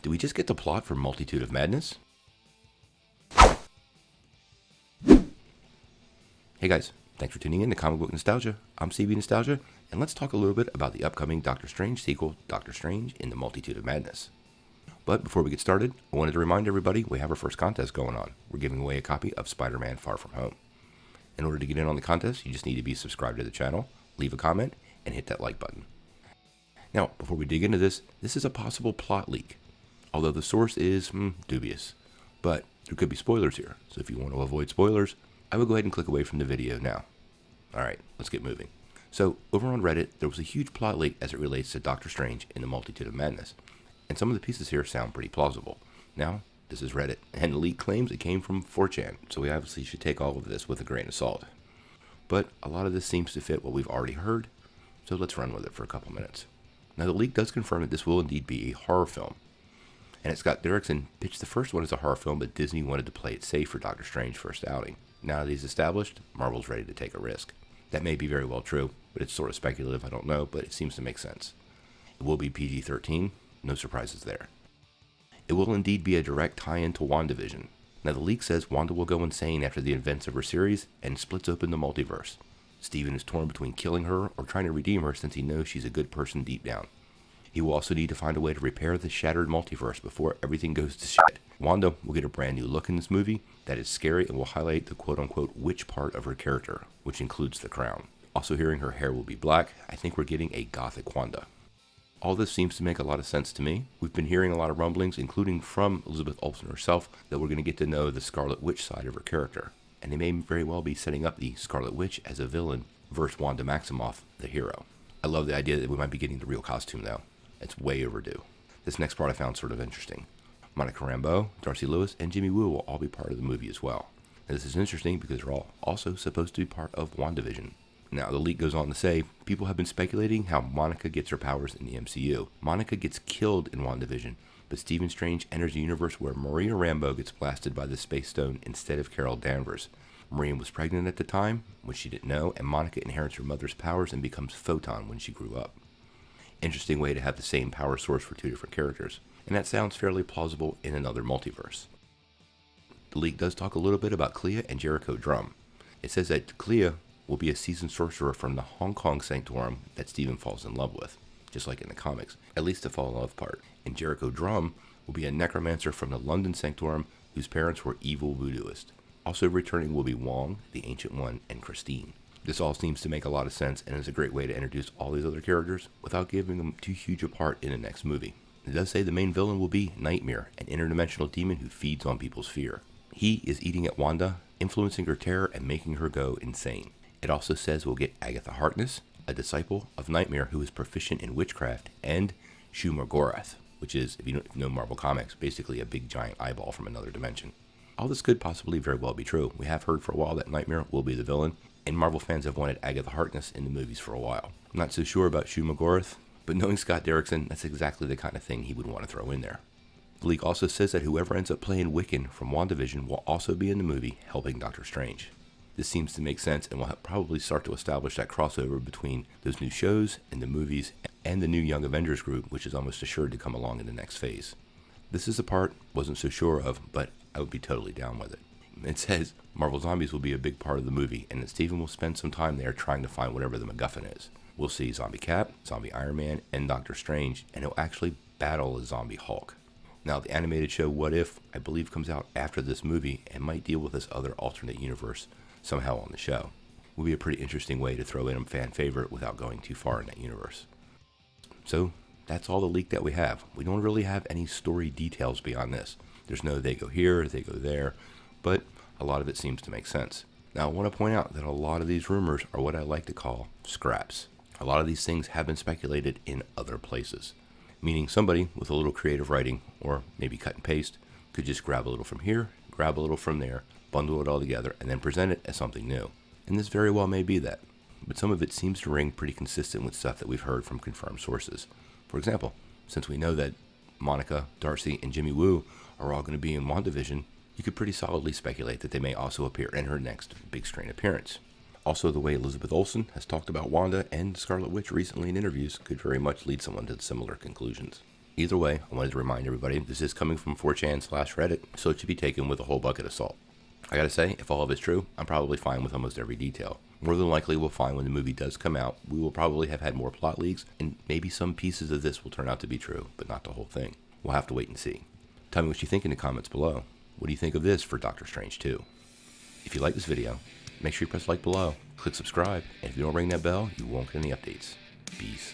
Did we just get the plot for Multitude of Madness? Hey guys, thanks for tuning in to Comic Book Nostalgia. I'm CB Nostalgia, and let's talk a little bit about the upcoming Doctor Strange sequel, Doctor Strange in the Multitude of Madness. But before we get started, I wanted to remind everybody we have our first contest going on. We're giving away a copy of Spider-Man Far From Home. In order to get in on the contest, you just need to be subscribed to the channel, leave a comment, and hit that like button. Now, before we dig into this is a possible plot leak. Although the source is dubious, but there could be spoilers here, so if you want to avoid spoilers, I would go ahead and click away from the video now. Alright, let's get moving. So, over on Reddit, there was a huge plot leak as it relates to Doctor Strange in the Multitude of Madness, and some of the pieces here sound pretty plausible. Now, this is Reddit, and the leak claims it came from 4chan, so we obviously should take all of this with a grain of salt. But a lot of this seems to fit what we've already heard, so let's run with it for a couple minutes. Now, the leak does confirm that this will indeed be a horror film. And Scott Derrickson pitched the first one as a horror film, but Disney wanted to play it safe for Doctor Strange's first outing. Now that he's established, Marvel's ready to take a risk. That may be very well true, but it's sort of speculative, I don't know, but it seems to make sense. It will be PG-13, no surprises there. It will indeed be a direct tie-in to WandaVision. Now the leak says Wanda will go insane after the events of her series and splits open the multiverse. Steven is torn between killing her or trying to redeem her since he knows she's a good person deep down. He will also need to find a way to repair the shattered multiverse before everything goes to shit. Wanda will get a brand new look in this movie that is scary and will highlight the quote-unquote witch part of her character, which includes the crown. Also hearing her hair will be black, I think we're getting a gothic Wanda. All this seems to make a lot of sense to me. We've been hearing a lot of rumblings, including from Elizabeth Olsen herself, that we're going to get to know the Scarlet Witch side of her character. And they may very well be setting up the Scarlet Witch as a villain versus Wanda Maximoff, the hero. I love the idea that we might be getting the real costume though. It's way overdue. This next part I found sort of interesting. Monica Rambeau, Darcy Lewis, and Jimmy Woo will all be part of the movie as well. Now, this is interesting because they're all also supposed to be part of WandaVision. Now, the leak goes on to say, people have been speculating how Monica gets her powers in the MCU. Monica gets killed in WandaVision, but Stephen Strange enters a universe where Maria Rambeau gets blasted by the Space Stone instead of Carol Danvers. Maria was pregnant at the time, which she didn't know, and Monica inherits her mother's powers and becomes Photon when she grew up. Interesting way to have the same power source for two different characters, and that sounds fairly plausible in another multiverse. The leak does talk a little bit about Clea and Jericho Drumm. It says that Clea will be a seasoned sorcerer from the Hong Kong sanctuary that Steven falls in love with, just like in the comics, at least the fall in love part. And Jericho Drumm will be a necromancer from the London sanctuary whose parents were evil voodooists. Also returning will be Wong, the Ancient One, and Christine. This all seems to make a lot of sense and is a great way to introduce all these other characters without giving them too huge a part in the next movie. It does say the main villain will be Nightmare, an interdimensional demon who feeds on people's fear. He is eating at Wanda, influencing her terror and making her go insane. It also says we'll get Agatha Harkness, a disciple of Nightmare who is proficient in witchcraft, and Shumagorath, which is, if you know Marvel Comics, basically a big giant eyeball from another dimension. All this could possibly very well be true. We have heard for a while that Nightmare will be the villain, and Marvel fans have wanted Agatha Harkness in the movies for a while. I'm not so sure about Shumagorath, but knowing Scott Derrickson, that's exactly the kind of thing he would want to throw in there. The leak also says that whoever ends up playing Wiccan from WandaVision will also be in the movie helping Doctor Strange. This seems to make sense and will probably start to establish that crossover between those new shows and the movies and the new Young Avengers group, which is almost assured to come along in the next phase. This is a part wasn't so sure of, but I would be totally down with it. It says Marvel Zombies will be a big part of the movie, and that Steven will spend some time there trying to find whatever the MacGuffin is. We'll see Zombie Cap, Zombie Iron Man, and Doctor Strange, and he'll actually battle a Zombie Hulk. Now, the animated show What If, I believe, comes out after this movie and might deal with this other alternate universe somehow on the show. It will be a pretty interesting way to throw in a fan favorite without going too far in that universe. So, that's all the leak that we have. We don't really have any story details beyond this. There's no they go here, they go there, but a lot of it seems to make sense. Now, I want to point out that a lot of these rumors are what I like to call scraps. A lot of these things have been speculated in other places, meaning somebody with a little creative writing, or maybe cut and paste, could just grab a little from here, grab a little from there, bundle it all together, and then present it as something new. And this very well may be that, but some of it seems to ring pretty consistent with stuff that we've heard from confirmed sources. For example, since we know that Monica, Darcy, and Jimmy Woo are all going to be in WandaVision, you could pretty solidly speculate that they may also appear in her next big screen appearance. Also, the way Elizabeth Olsen has talked about Wanda and Scarlet Witch recently in interviews could very much lead someone to similar conclusions. Either way, I wanted to remind everybody this is coming from 4chan/Reddit, so it should be taken with a whole bucket of salt. I gotta say, if all of it's true, I'm probably fine with almost every detail. More than likely, we'll find when the movie does come out, we will probably have had more plot leaks, and maybe some pieces of this will turn out to be true, but not the whole thing. We'll have to wait and see. Tell me what you think in the comments below. What do you think of this for Doctor Strange 2? If you like this video, make sure you press like below, click subscribe, and if you don't ring that bell, you won't get any updates. Peace.